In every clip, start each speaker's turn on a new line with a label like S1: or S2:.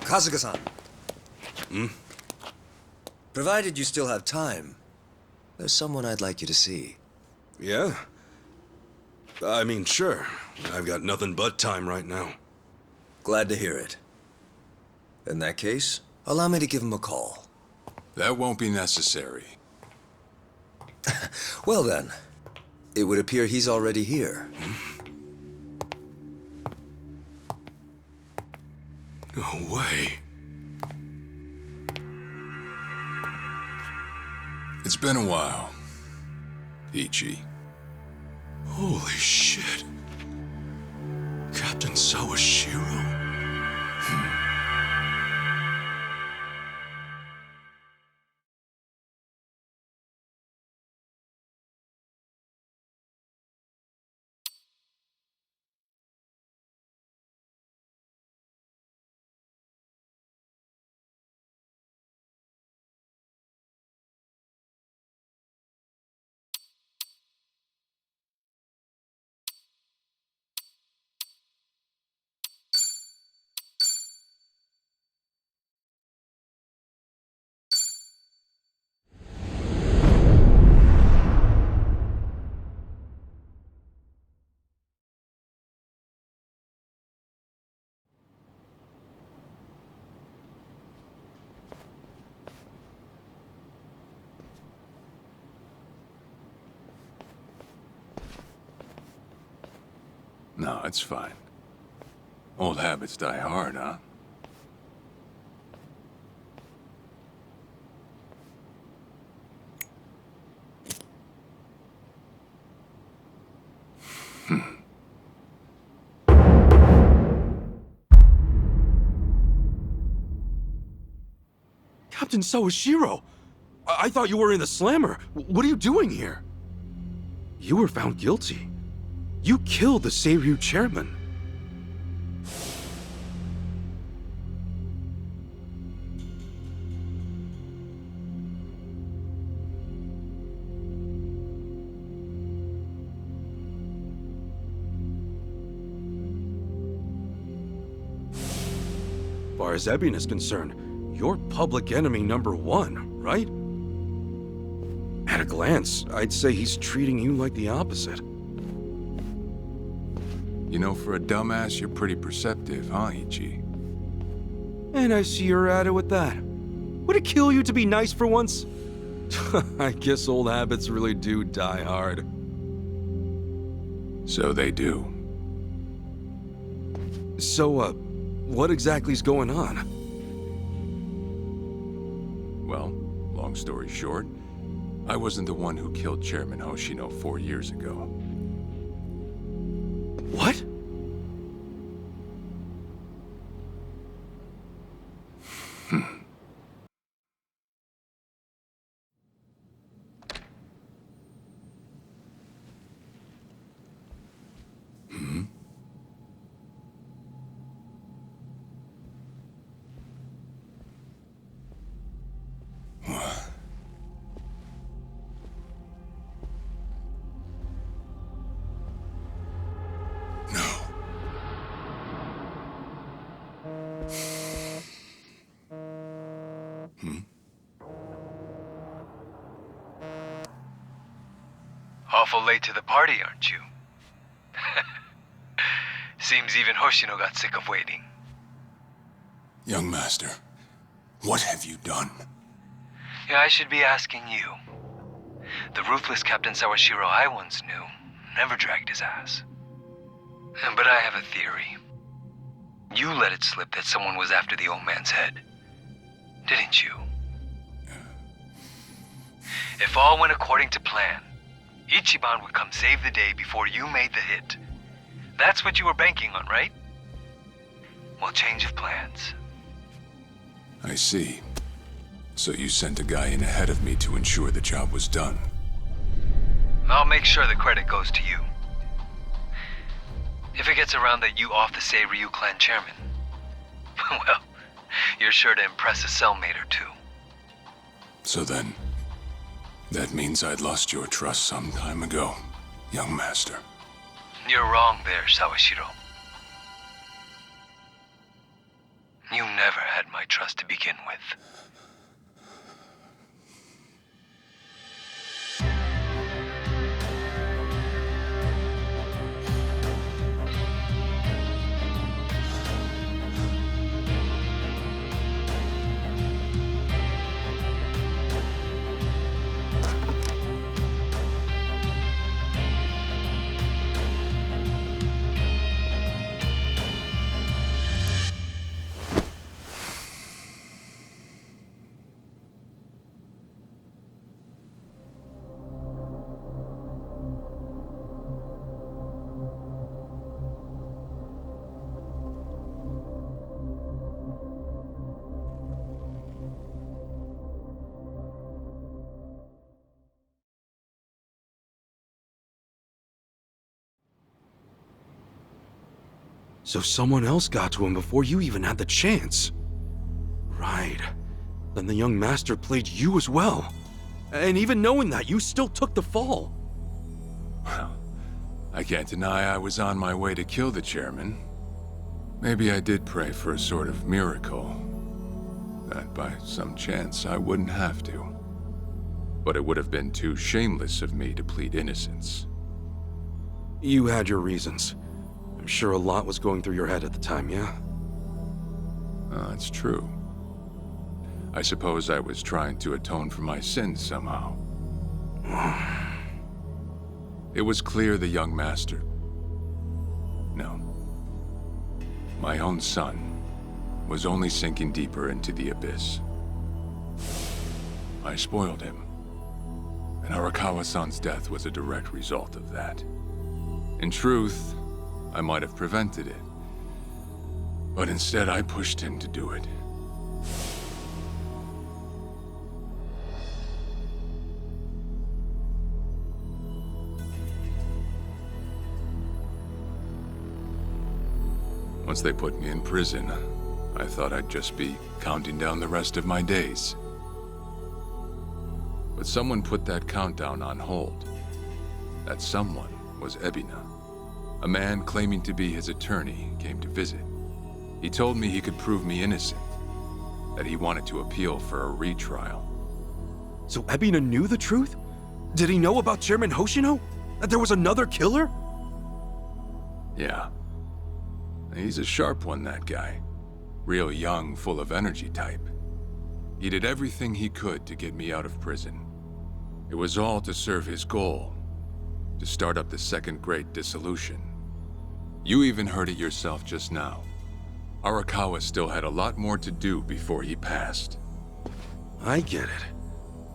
S1: Kasuga-san. Provided you still have time, there's someone I'd like you to see.
S2: Yeah? I mean, sure. I've got nothing but time right now.
S1: Glad to hear it. In that case, allow me to give him a call.
S3: That won't be necessary.
S1: Well then, it would appear he's already here.
S2: No way.
S3: It's been a while, Ichi.
S2: Holy shit. Captain Sawashiro?
S3: No, it's fine. Old habits die hard, huh?
S2: Captain Sawashiro! I thought you were in the slammer. What are you doing here? You were found guilty. You killed the Seiryu chairman. Far as Ebion is concerned, you're public enemy #1, right? At a glance, I'd say he's treating you like the opposite.
S3: You know, for a dumbass, you're pretty perceptive, huh, Ichi?
S2: And I see you're at it with that. Would it kill you to be nice for once? I guess old habits really do die hard.
S3: So they do.
S2: So, what exactly's going on?
S3: Well, long story short, I wasn't the one who killed Chairman Hoshino 4 years ago.
S2: What?
S4: Awful late to the party, aren't you? Seems even Hoshino got sick of waiting.
S3: Young master, what have you done?
S4: Yeah, I should be asking you. The ruthless Captain Sawashiro I once knew never dragged his ass. But I have a theory. You let it slip that someone was after the old man's head, didn't you? If all went according to plan, Ichiban would come save the day before you made the hit. That's what you were banking on, right? Well, change of plans.
S3: I see. So you sent a guy in ahead of me to ensure the job was done.
S4: I'll make sure the credit goes to you. If it gets around that you off the Seiryu clan chairman, well, you're sure to impress a cellmate or two.
S3: So then, that means I'd lost your trust some time ago, young master.
S4: You're wrong there, Sawashiro. You never had my trust to begin with.
S2: So someone else got to him before you even had the chance. Right. Then the young master played you as well. And even knowing that, you still took the fall.
S3: Well, I can't deny I was on my way to kill the chairman. Maybe I did pray for a sort of miracle. That by some chance I wouldn't have to. But it would have been too shameless of me to plead innocence.
S2: You had your reasons. I'm sure a lot was going through your head at the time, yeah?
S3: That's true. I suppose I was trying to atone for my sins somehow. It was clear the young master... No. My own son was only sinking deeper into the abyss. I spoiled him. And Arakawa-san's death was a direct result of that. In truth, I might have prevented it. But instead, I pushed him to do it. Once they put me in prison, I thought I'd just be counting down the rest of my days. But someone put that countdown on hold. That someone was Ebina. A man claiming to be his attorney came to visit. He told me he could prove me innocent, that he wanted to appeal for a retrial.
S2: So Ebina knew the truth? Did he know about Chairman Hoshino? That there was another killer?
S3: Yeah. He's a sharp one, that guy. Real young, full of energy type. He did everything he could to get me out of prison. It was all to serve his goal, to start up the Second Great Dissolution. You even heard it yourself just now. Arakawa still had a lot more to do before he passed.
S2: I get it.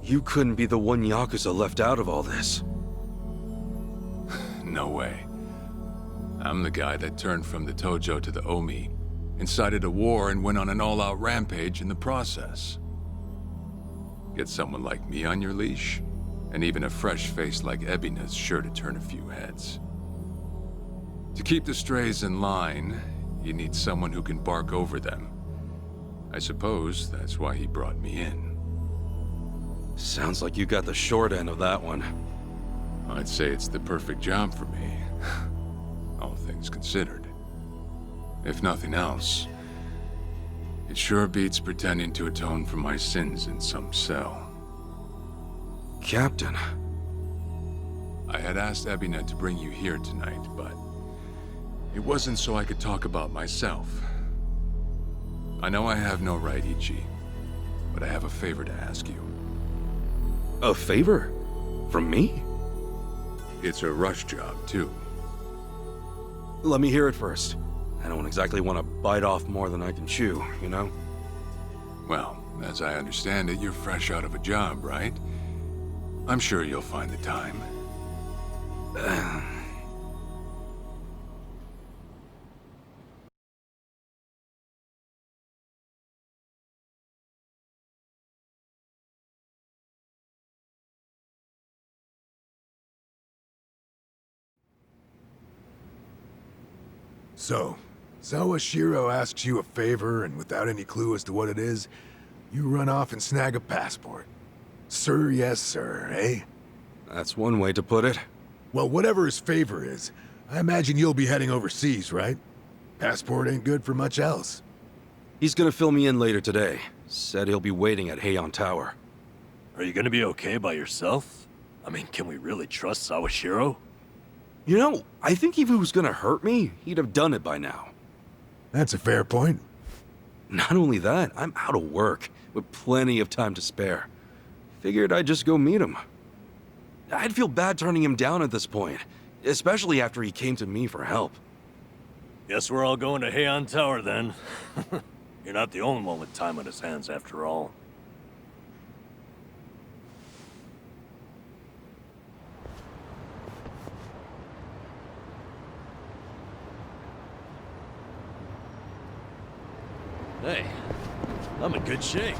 S2: You couldn't be the one Yakuza left out of all this.
S3: No way. I'm the guy that turned from the Tojo to the Omi, incited a war and went on an all-out rampage in the process. Get someone like me on your leash, and even a fresh face like Ebina's sure to turn a few heads. To keep the strays in line, you need someone who can bark over them. I suppose that's why he brought me in.
S2: Sounds like you got the short end of that one.
S3: I'd say it's the perfect job for me, all things considered. If nothing else, it sure beats pretending to atone for my sins in some cell.
S2: Captain.
S3: I had asked Ebina to bring you here tonight, but it wasn't so I could talk about myself. I know I have no right, Ichi, but I have a favor to ask you.
S2: A favor? From me?
S3: It's a rush job, too.
S2: Let me hear it first. I don't exactly want to bite off more than I can chew, you know?
S3: Well, as I understand it, you're fresh out of a job, right? I'm sure you'll find the time.
S5: So, Sawashiro asks you a favor, and without any clue as to what it is, you run off and snag a passport. Sir, yes, sir, eh?
S2: That's one way to put it.
S5: Well, whatever his favor is, I imagine you'll be heading overseas, right? Passport ain't good for much else.
S2: He's gonna fill me in later today. Said he'll be waiting at Heian Tower.
S6: Are you gonna be okay by yourself? I mean, can we really trust Sawashiro?
S2: You know, I think if he was gonna hurt me, he'd have done it by now.
S5: That's a fair point.
S2: Not only that, I'm out of work, with plenty of time to spare. Figured I'd just go meet him. I'd feel bad turning him down at this point, especially after he came to me for help.
S6: Guess we're all going to Heian Tower then. You're not the only one with time on his hands after all. Hey, I'm in good shape.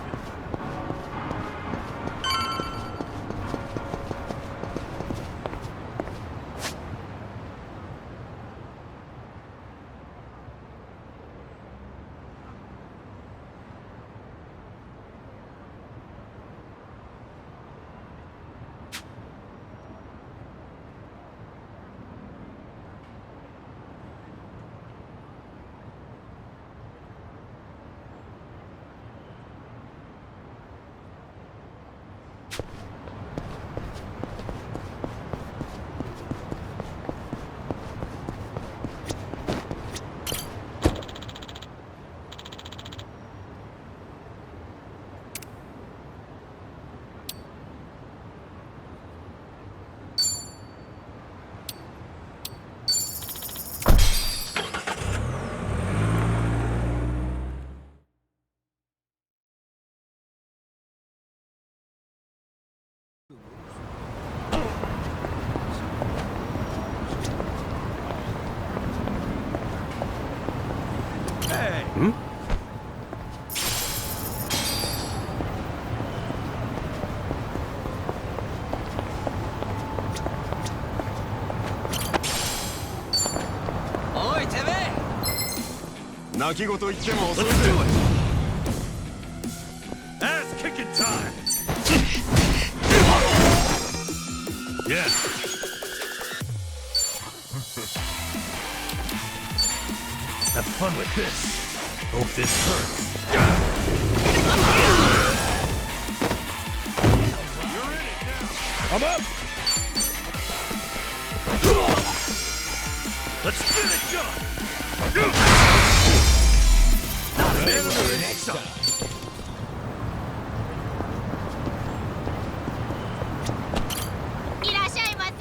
S7: Let's do it! Ass kicking time! Yeah. Have fun with this. Hope this hurts. You're in it now. I'm up! Let's get it done! Next up.
S8: いらっしゃいませ。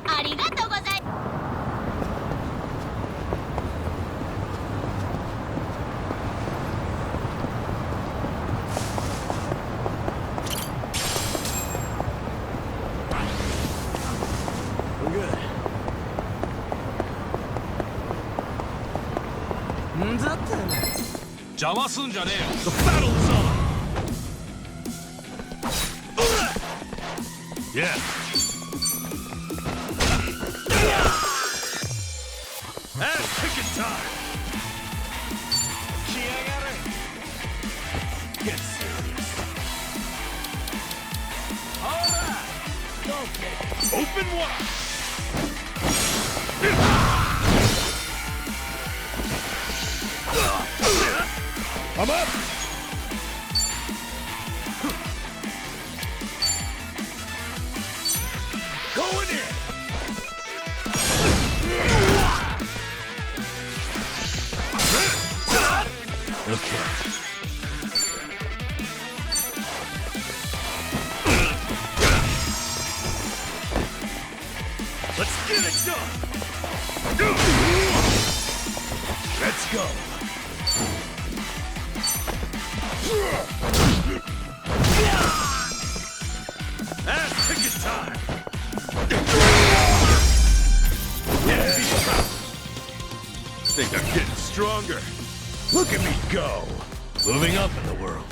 S8: ありがとうございます。
S7: 邪魔すんじゃねえよ。The battle is on. Yeah. Ass kicking time. Get serious. All right. Okay. Open wide. I'm up! Going in! Okay. Let's get it done! Let's go! Ass kicking time! Think I'm getting stronger. Look at me go! Moving up in the world.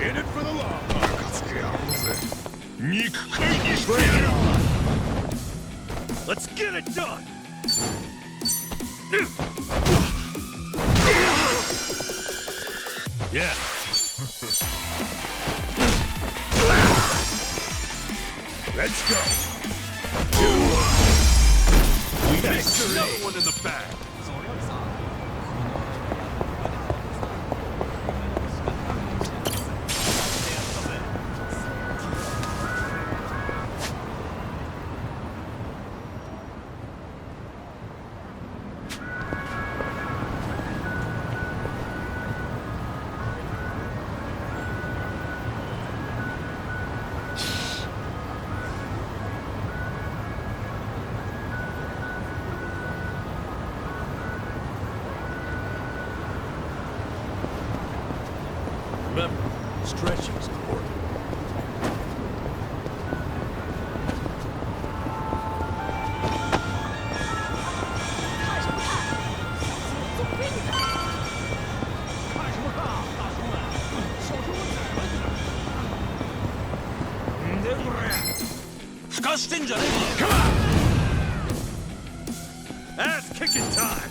S7: In it for the long haul. 肉塊にしてやる Let's get it done! Yeah. Let's go. We got another one in the bag. Remember, stretching's important. Come on! Ass kicking time!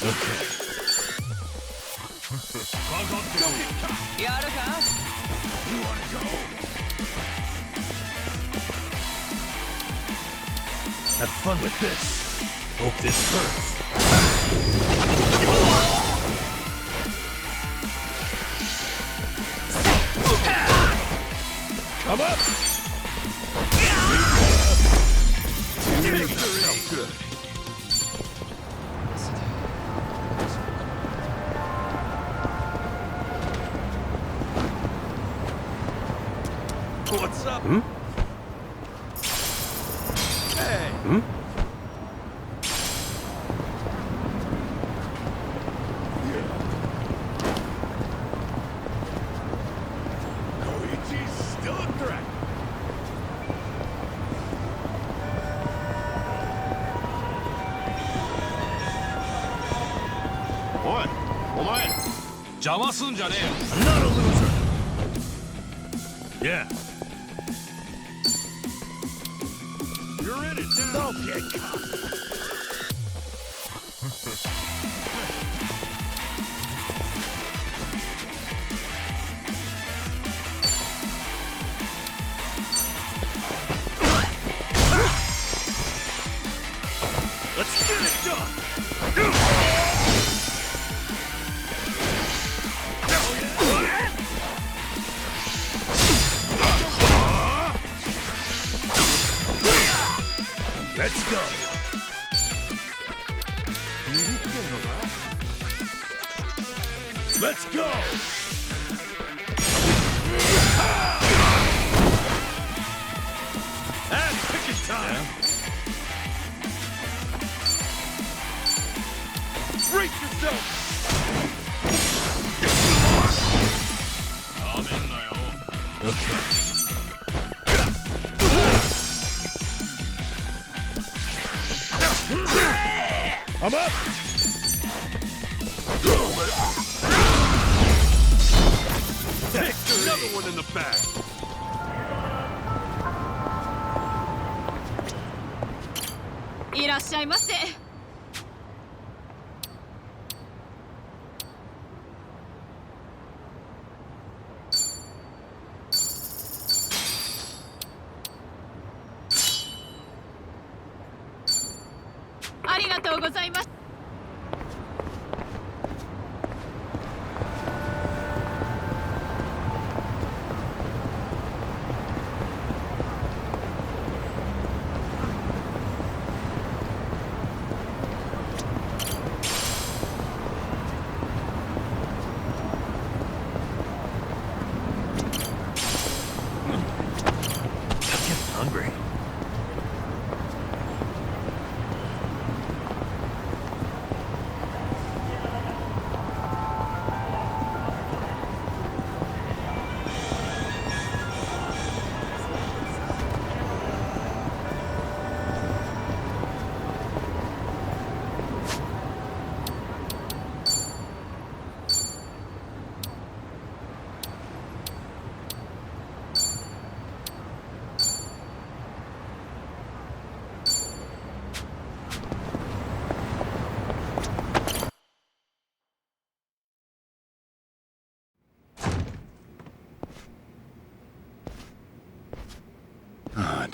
S7: Okay. You wanna go? Have fun with this. Hope this hurts. Come up! Make yourself good. What's up?
S2: Hmm?
S7: Hey!
S2: Hmm?
S7: Koichi's still a threat. Oi! Omae! 邪魔すんじゃねえよ I'm not a loser! Yeah. You're in it now. Don't get caught. Let's get it done. Let's go. Let's go. Ass kicking time. Brace yourself. Okay. I'm up! Victory! Another one in the back!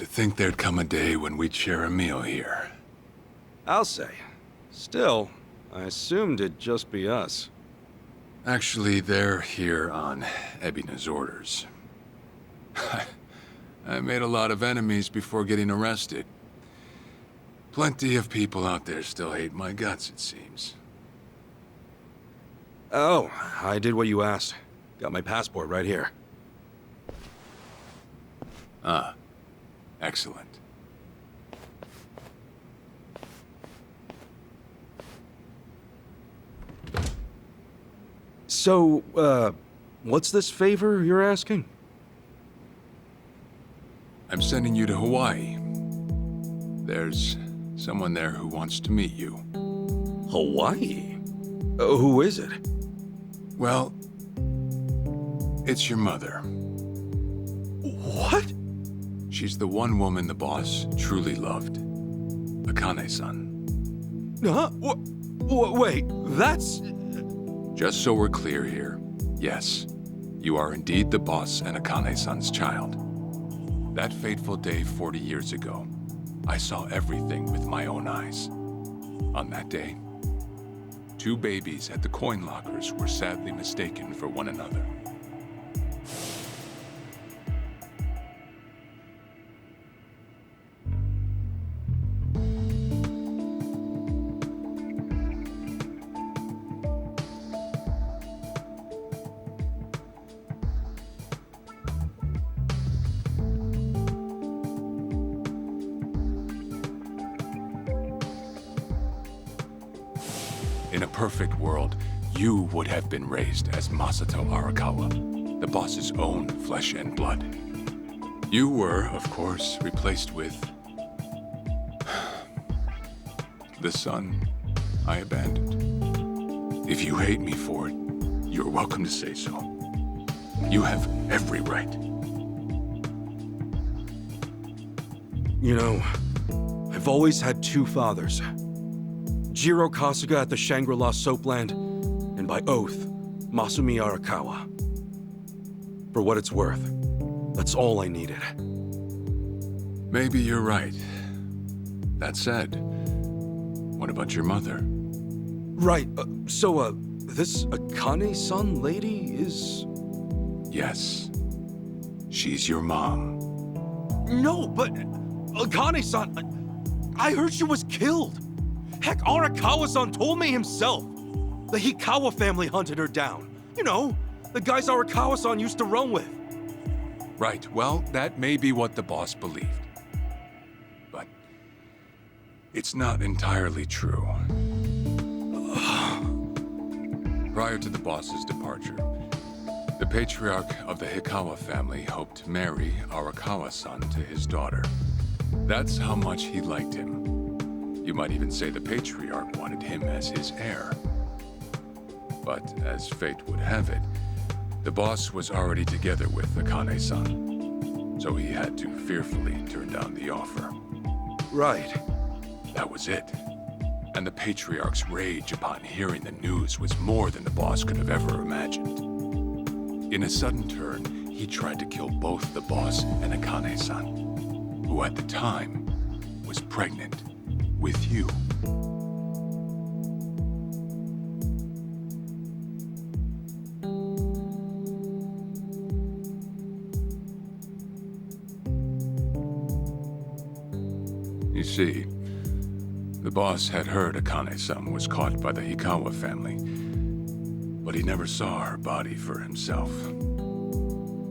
S3: to think there'd come a day when we'd share a meal here.
S2: I'll say. Still, I assumed it'd just be us.
S3: Actually, they're here on Ebina's orders. I made a lot of enemies before getting arrested. Plenty of people out there still hate my guts, it seems.
S2: Oh, I did what you asked. Got my passport right here.
S3: Ah, excellent.
S2: So, what's this favor you're asking?
S3: I'm sending you to Hawaii. There's someone there who wants to meet you.
S2: Hawaii? Who is it?
S3: Well, it's your mother.
S2: What?
S3: She's the one woman the boss truly loved. Akane-san.
S2: Huh? Wait, that's...
S3: Just so we're clear here, yes, you are indeed the boss and Akane-san's child. That fateful day 40 years ago, I saw everything with my own eyes. On that day, 2 babies at the coin lockers were sadly mistaken for one another. In a perfect world, you would have been raised as Masato Arakawa, the boss's own flesh and blood. You were, of course, replaced with... the son I abandoned. If you hate me for it, you're welcome to say so. You have every right.
S2: You know, I've always had 2 fathers. Jiro Kasuga at the Shangri-La Soapland, and by oath, Masumi Arakawa. For what it's worth, that's all I needed.
S3: Maybe you're right. That said, what about your mother?
S2: Right, this Akane-san lady is...
S3: Yes. She's your mom.
S2: No, but Akane-san, I heard she was killed. Heck, Arakawa-san told me himself. The Hikawa family hunted her down. You know, the guys Arakawa-san used to run with.
S3: Right, well, that may be what the boss believed. But it's not entirely true. Prior to the boss's departure, the patriarch of the Hikawa family hoped to marry Arakawa-san to his daughter. That's how much he liked him. You might even say the patriarch wanted him as his heir. But as fate would have it, the boss was already together with Akane-san, so he had to fearfully turn down the offer.
S2: Right.
S3: That was it. And the patriarch's rage upon hearing the news was more than the boss could have ever imagined. In a sudden turn, he tried to kill both the boss and Akane-san, who at the time was pregnant with you. You see, the boss had heard Akane-san was caught by the Hikawa family, but he never saw her body for himself.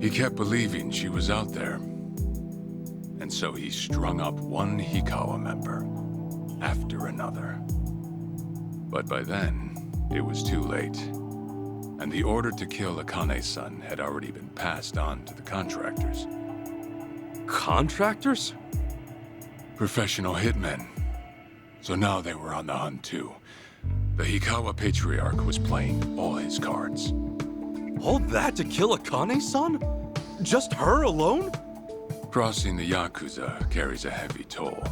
S3: He kept believing she was out there, and so he strung up one Hikawa member after another. But by then, it was too late, and the order to kill Akane-san had already been passed on to the contractors.
S2: Contractors?
S3: Professional hitmen. So now they were on the hunt too. The Hikawa Patriarch was playing all his cards.
S2: All that to kill Akane-san? Just her alone?
S3: Crossing the Yakuza carries a heavy toll.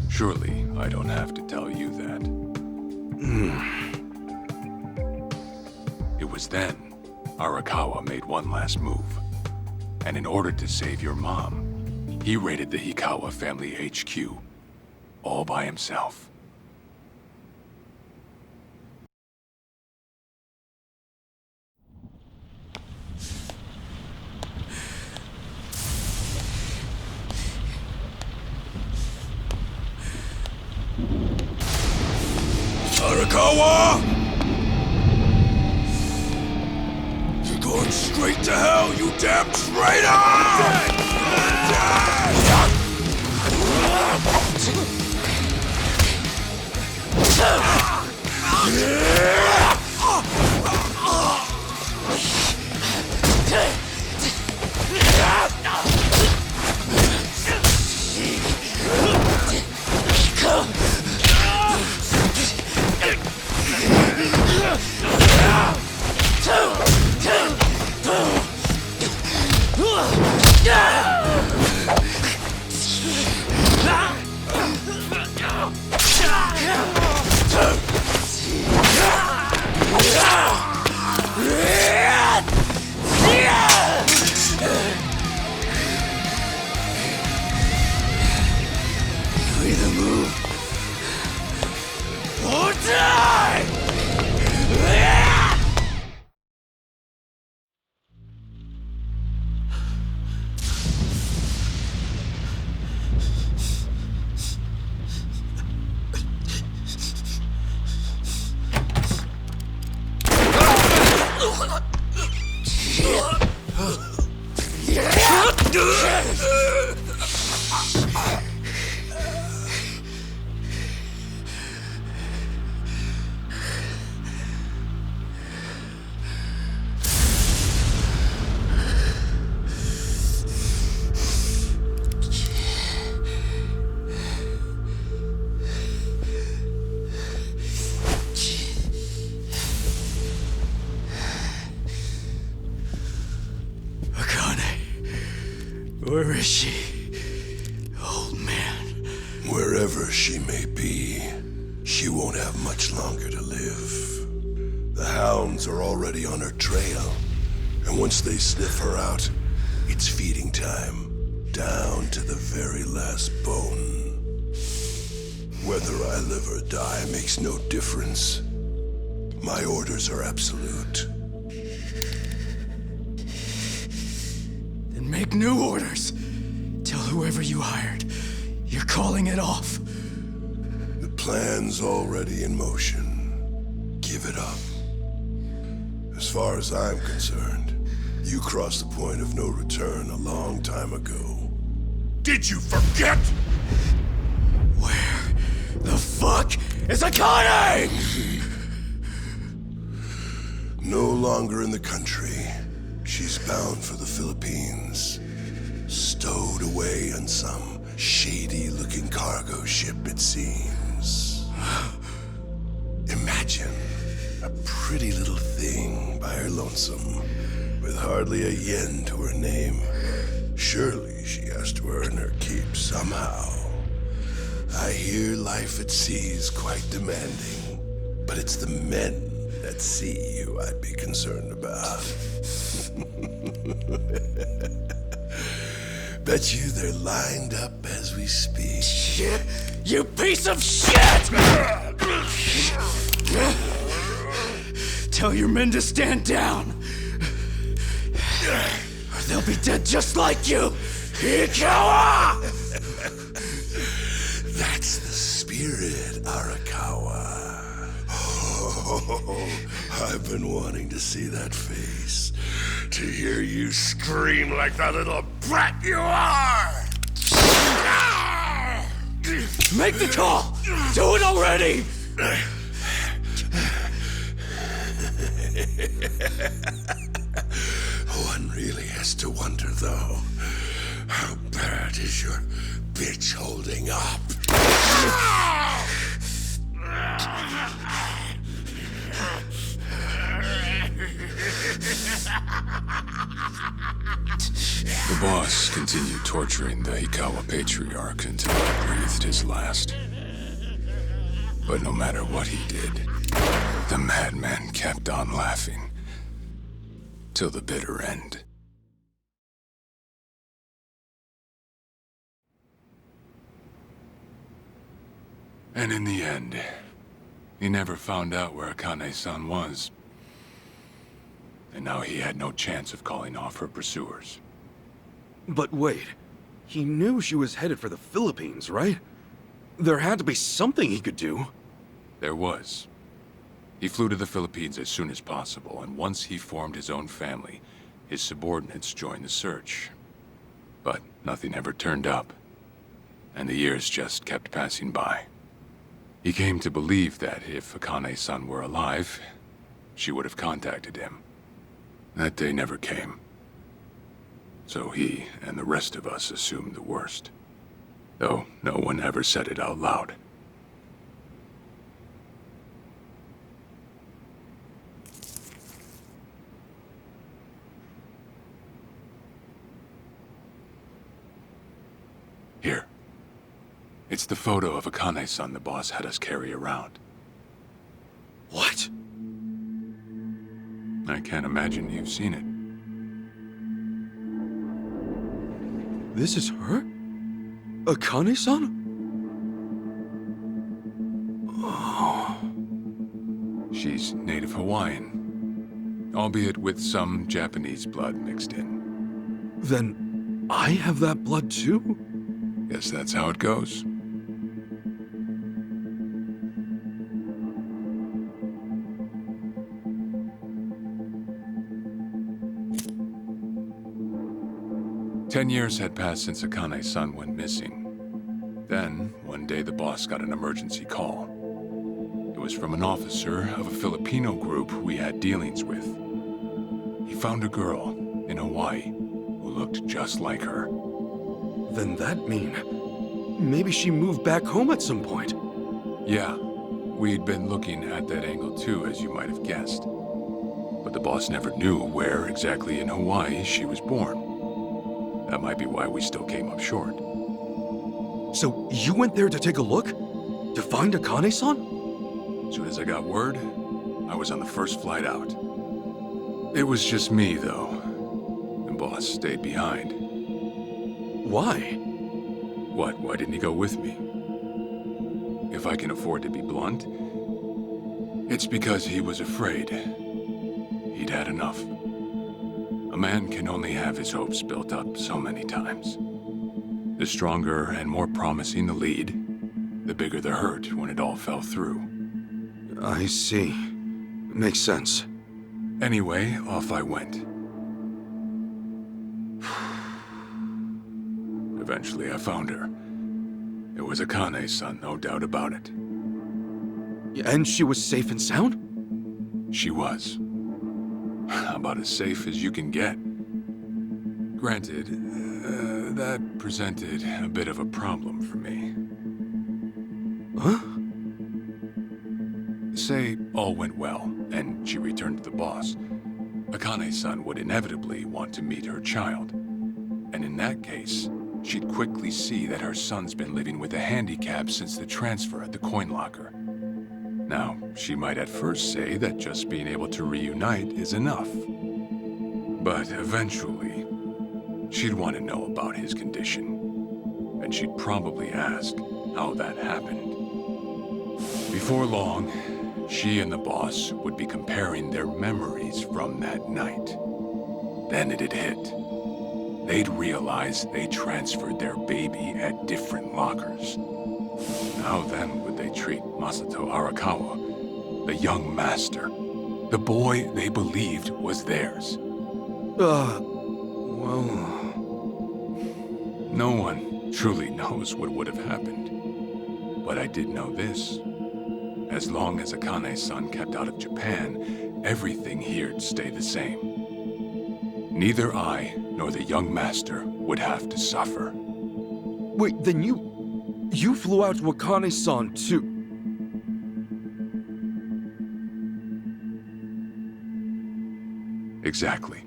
S3: Surely I don't have to tell you that. It was then Arakawa made one last move. And in order to save your mom, He raided the Hikawa family HQ, all by himself.
S7: Arakawa! You're going straight to hell, you damn traitor! Either move or die! Where is she? Old man.
S9: Wherever she may be, she won't have much longer to live. The hounds are already on her trail, and once they sniff her out, it's feeding time, down to the very last bone. Whether I live or die makes no difference. My orders are absolute.
S7: Make new orders. Tell whoever you hired, you're calling it off.
S9: The plan's already in motion. Give it up. As far as I'm concerned, you crossed the point of no return a long time ago.
S7: Did you forget? Where the fuck is Akane?
S9: No longer in the country. She's bound for the Philippines. Stowed away on some shady-looking cargo ship, it seems. Imagine a pretty little thing by her lonesome, with hardly a yen to her name. Surely she has to earn her keep somehow. I hear life at sea is quite demanding, but it's the men at sea who I'd be concerned about. Bet you they're lined up as we speak.
S7: Shit! You piece of shit! Tell your men to stand down, or they'll be dead just like you, Hikawa!
S9: That's the spirit, Arakawa. Oh, I've been wanting to see that face. To hear you scream like the little brat you are!
S7: Make the call! Do it already!
S9: One really has to wonder, though, how bad is your bitch holding up?
S3: The boss continued torturing the Hikawa patriarch until he breathed his last. But no matter what he did, the madman kept on laughing till the bitter end. And in the end, he never found out where Akane-san was. And now he had no chance of calling off her pursuers.
S2: But wait, he knew she was headed for the Philippines, right? There had to be something he could do.
S3: There was. He flew to the Philippines as soon as possible, and once he formed his own family, his subordinates joined the search. But nothing ever turned up, and the years just kept passing by. He came to believe that if Akane-san were alive, she would have contacted him. That day never came. So he and the rest of us assumed the worst. Though no one ever said it out loud. Here. It's the photo of Akane-san the boss had us carry around.
S2: What?
S3: I can't imagine you've seen it.
S2: This is her? Akane-san?
S3: She's native Hawaiian, albeit with some Japanese blood mixed in.
S2: Then I have that blood too?
S3: Guess that's how it goes. Ten years had passed since Akane-san went missing. Then, one day the boss got an emergency call. It was from an officer of a Filipino group we had dealings with. He found a girl in Hawaii who looked just like her.
S2: Then that mean maybe she moved back home at some point.
S3: Yeah, we'd been looking at that angle too, as you might have guessed. But the boss never knew where exactly in Hawaii she was born. That might be why we still came up short.
S2: So you went there to take a look? To find Akane-san?
S3: As soon as I got word, I was on the first flight out. It was just me, though. The boss stayed behind.
S2: Why?
S3: What? Why didn't he go with me? If I can afford to be blunt, it's because he was afraid. He'd had enough. A man can only have his hopes built up so many times. The stronger and more promising the lead, the bigger the hurt when it all fell through.
S2: I see. Makes sense.
S3: Anyway, off I went. Eventually I found her. It was Akane-san, no doubt about it.
S2: And she was safe and sound?
S3: She was. About as safe as you can get. Granted, that presented a bit of a problem for me.
S2: Huh?
S3: Say all went well, and she returned to the boss. Akane-san would inevitably want to meet her child. And in that case, she'd quickly see that her son's been living with a handicap since the transfer at the coin locker. Now, she might at first say that just being able to reunite is enough. But eventually, she'd want to know about his condition. And she'd probably ask how that happened. Before long, she and the boss would be comparing their memories from that night. Then it'd hit. They'd realize they transferred their baby at different lockers. How then would they treat Masato Arakawa, the young master, the boy they believed was theirs?
S2: Well...
S3: No one truly knows what would have happened. But I did know this. As long as Akane-san kept out of Japan, everything here'd stay the same. Neither I nor the young master would have to suffer.
S2: Wait, then you flew out to Akane-san too?
S3: Exactly.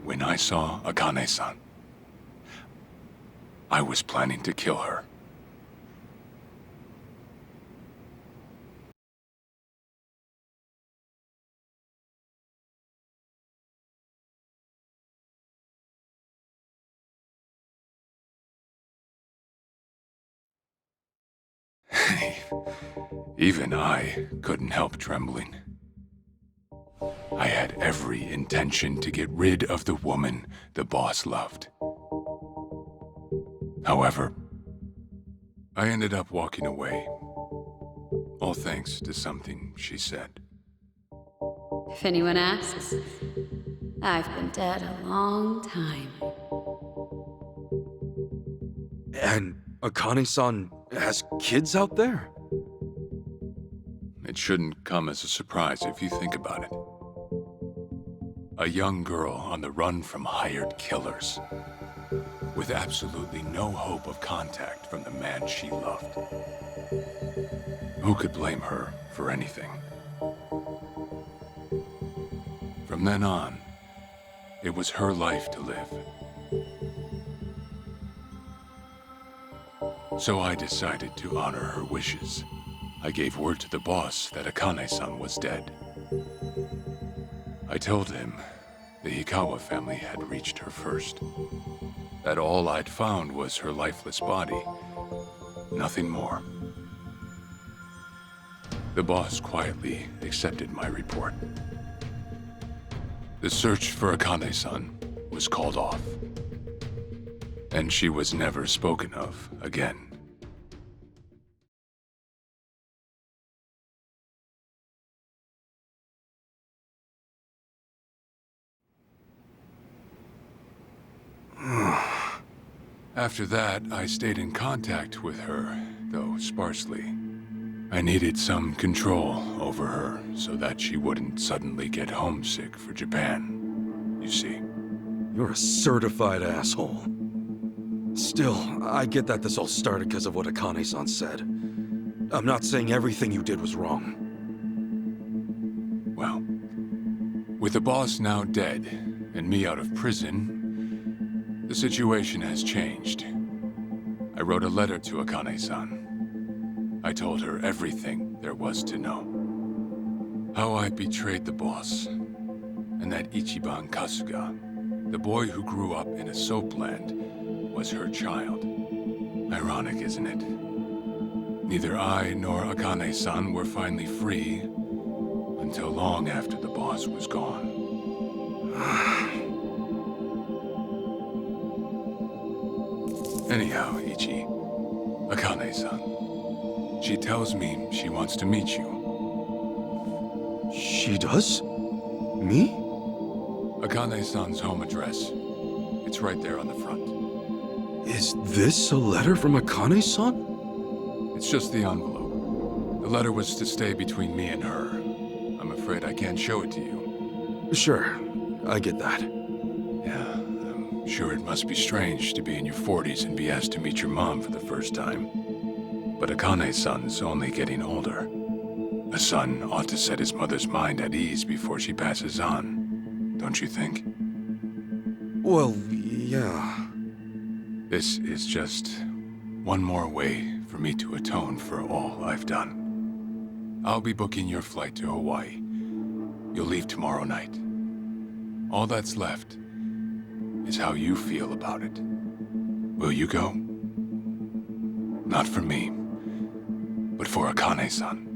S3: When I saw Akane-san, I was planning to kill her. Even I couldn't help trembling. I had every intention to get rid of the woman the boss loved. However, I ended up walking away, all thanks to something she said.
S10: If anyone asks, I've been dead a long time.
S2: And Akane-san has kids out there?
S3: It shouldn't come as a surprise if you think about it. A young girl on the run from hired killers, with absolutely no hope of contact from the man she loved. Who could blame her for anything? From then on, it was her life to live. So I decided to honor her wishes. I gave word to the boss that Akane-san was dead. I told him the Hikawa family had reached her first. That all I'd found was her lifeless body. Nothing more. The boss quietly accepted my report. The search for Akane-san was called off. And she was never spoken of again. After that, I stayed in contact with her, though sparsely. I needed some control over her so that she wouldn't suddenly get homesick for Japan, you see.
S2: You're a certified asshole. Still, I get that this all started because of what Akane-san said. I'm not saying everything you did was wrong.
S3: Well, with the boss now dead and me out of prison, the situation has changed. I wrote a letter to Akane-san. I told her everything there was to know. How I betrayed the boss, and that Ichiban Kasuga, the boy who grew up in a soapland, was her child. Ironic, isn't it? Neither I nor Akane-san were finally free until long after the boss was gone. Anyhow, Ichi, Akane-san, she tells me she wants to meet you.
S2: She does? Me?
S3: Akane-san's home address. It's right there on the front.
S2: Is this a letter from Akane-san?
S3: It's just the envelope. The letter was to stay between me and her. I'm afraid I can't show it to you.
S2: Sure, I get that.
S3: Yeah, I'm sure it must be strange to be in your 40s and be asked to meet your mom for the first time. But Akane-san's only getting older. A son ought to set his mother's mind at ease before she passes on, don't you think?
S2: Well, yeah.
S3: This is just one more way for me to atone for all I've done. I'll be booking your flight to Hawaii. You'll leave tomorrow night. All that's left is how you feel about it. Will you go? Not for me, but for Akane-san.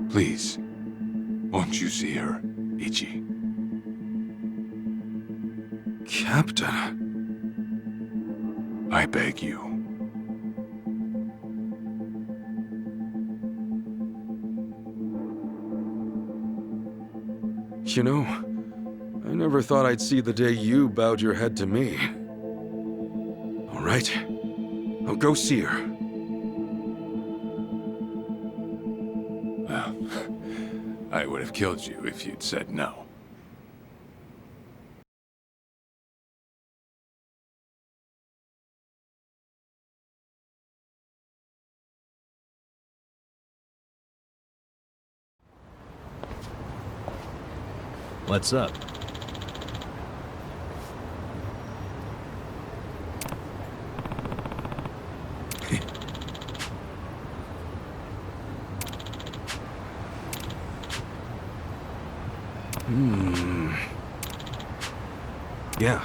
S3: Please, won't you see her, Ichi?
S2: Captain.
S3: I beg you.
S2: You know, I never thought I'd see the day you bowed your head to me. All right, I'll go see her.
S3: Well, I would have killed you if you'd said no.
S6: What's up?
S2: Yeah.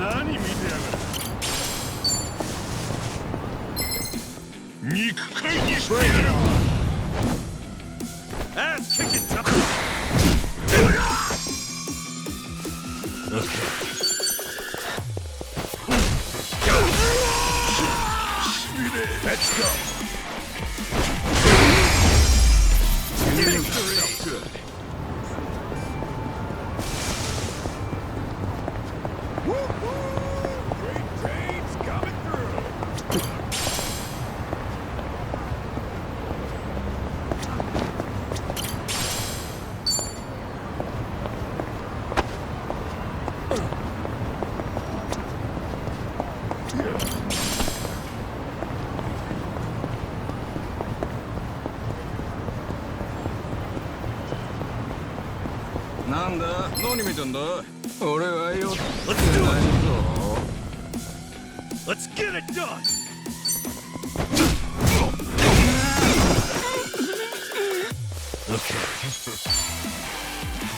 S7: 何見てやがる。肉塊にしてやる。Ass kicking tough. Okay. Let's go. Victory. Good. Great trains coming through. Let's get it done. Okay.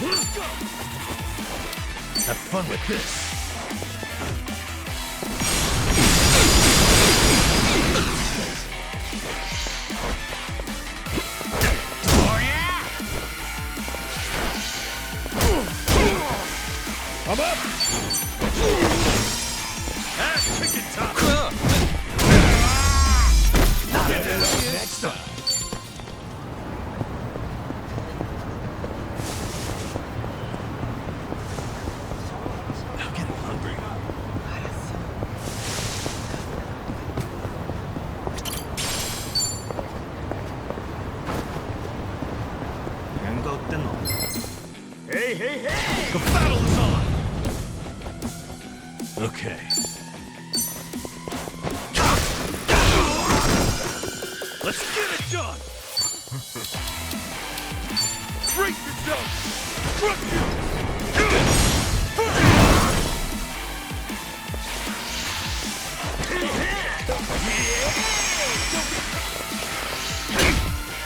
S7: Let's go. Have fun with this. I'm up! Ass kicking time! Next time! I'm getting hungry. Hey, hey, hey! The battle is on! Okay. Let's get it done! Break yourself! Crush you!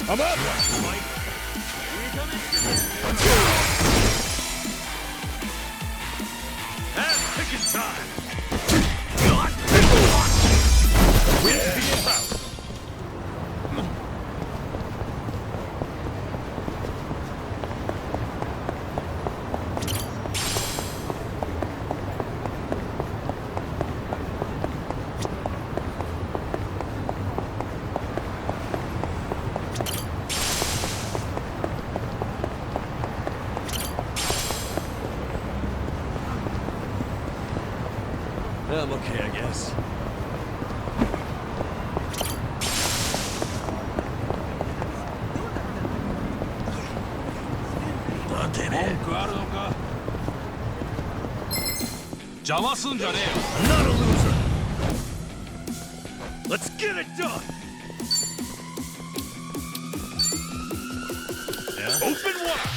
S7: I'm up! Ass kicking time! Win the house! I'm okay, I guess. I'm not a loser. Let's get it done. Yeah. Open wide.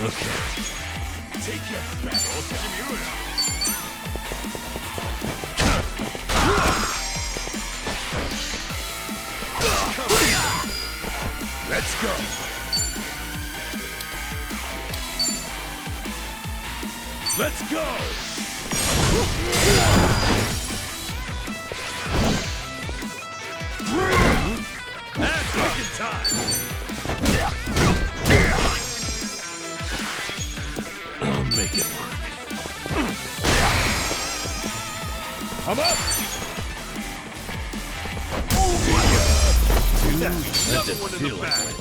S7: Okay. Take your battle to the mirror. Let's go. Let's go. That's fucking time. I'll make it work. I'm up! That didn't feel like it.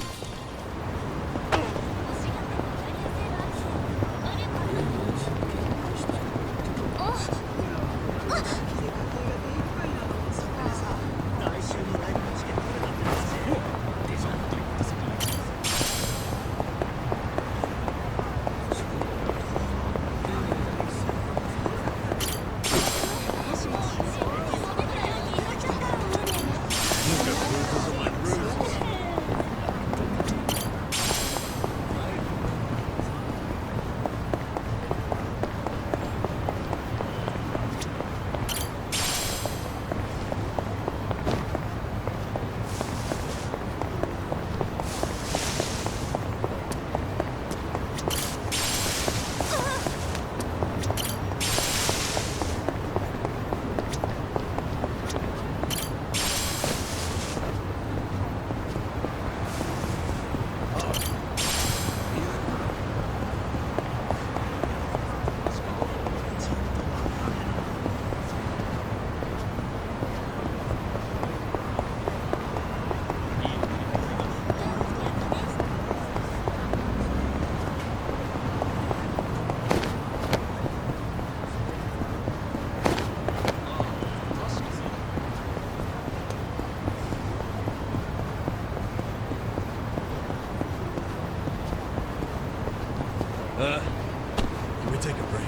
S6: Can we take a break?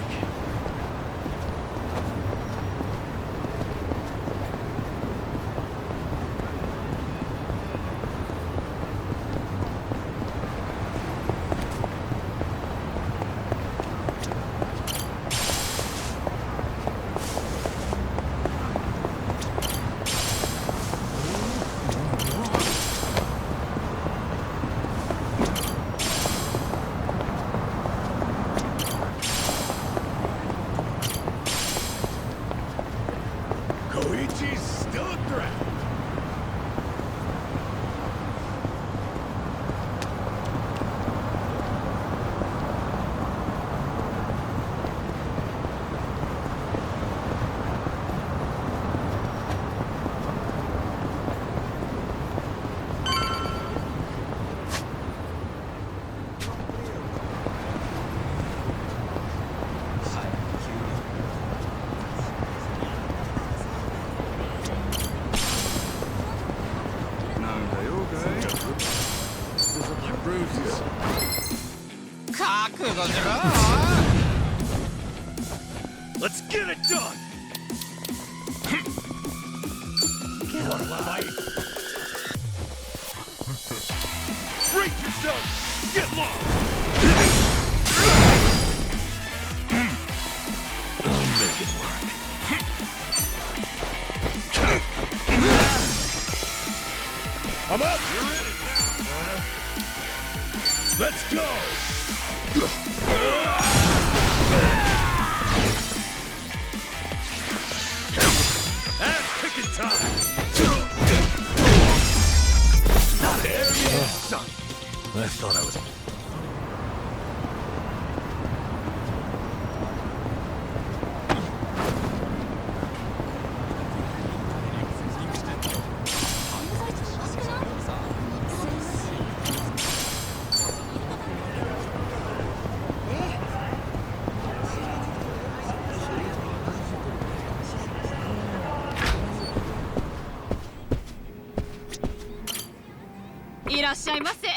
S5: Koichi's still a threat.
S7: Let's get it done! Brace yourself! Get lost!
S6: I'll make it work.
S7: I'm up! You're in it now, Let's go! Ass kicking time! There you son!
S6: I thought I was...
S8: いらっしゃいませ。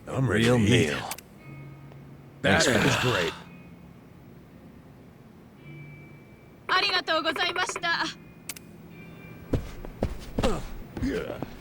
S7: I'm ready
S6: Real
S7: to eat.
S6: meal.
S7: That was great.
S8: ありがとうございました。
S7: Yeah.